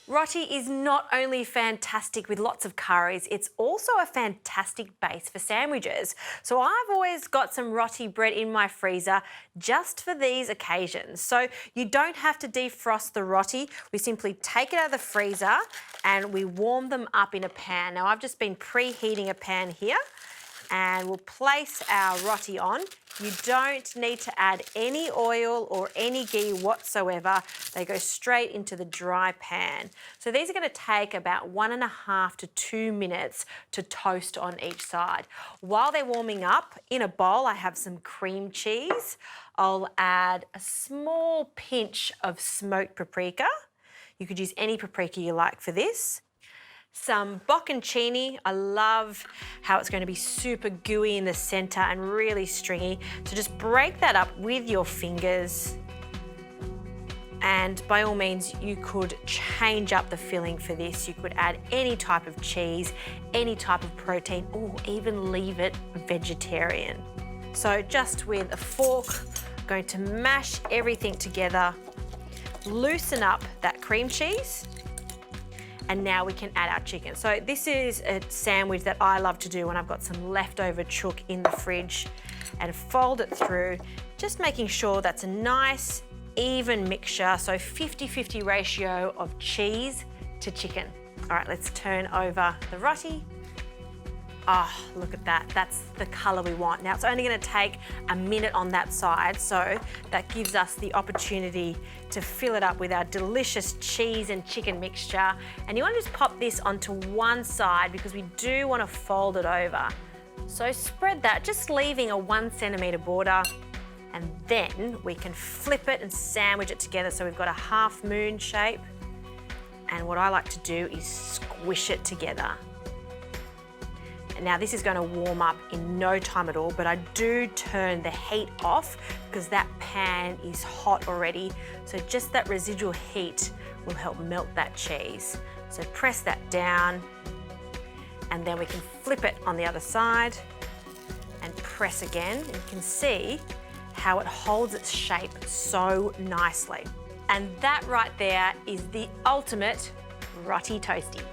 Roti is not only fantastic with lots of curries, it's also a fantastic base for sandwiches. So I've always got some roti bread in my freezer just for these occasions. So you don't have to defrost the roti. We simply take it out of the freezer and we warm them up in a pan. Now I've just been preheating a pan here and we'll place our roti on. You don't need to add any oil or any ghee whatsoever. They go straight into the dry pan. So these are going to take about 1.5 to 2 minutes to toast on each side. While they're warming up, in a bowl I have some cream cheese. I'll add a small pinch of smoked paprika. You could use any paprika you like for this. Some bocconcini. I love how it's going to be super gooey in the centre and really stringy. So just break that up with your fingers. And by all means, you could change up the filling for this. You could add any type of cheese, any type of protein, or even leave it vegetarian. So just with a fork, I'm going to mash everything together, loosen up that cream cheese, and now we can add our chicken. So this is a sandwich that I love to do when I've got some leftover chook in the fridge, and fold it through, just making sure that's a nice, even mixture. So 50-50 ratio of cheese to chicken. All right, let's turn over the roti. Oh, look at that. That's the colour we want. Now, it's only going to take a minute on that side, so that gives us the opportunity to fill it up with our delicious cheese and chicken mixture. And you want to just pop this onto one side because we do want to fold it over. So spread that, just leaving a 1 centimetre border, and then we can flip it and sandwich it together so we've got a half moon shape. And what I like to do is squish it together. Now this is going to warm up in no time at all, but I do turn the heat off because that pan is hot already. So just that residual heat will help melt that cheese. So press that down, and then we can flip it on the other side and press again. And you can see how it holds its shape so nicely. And that right there is the ultimate roti toasty.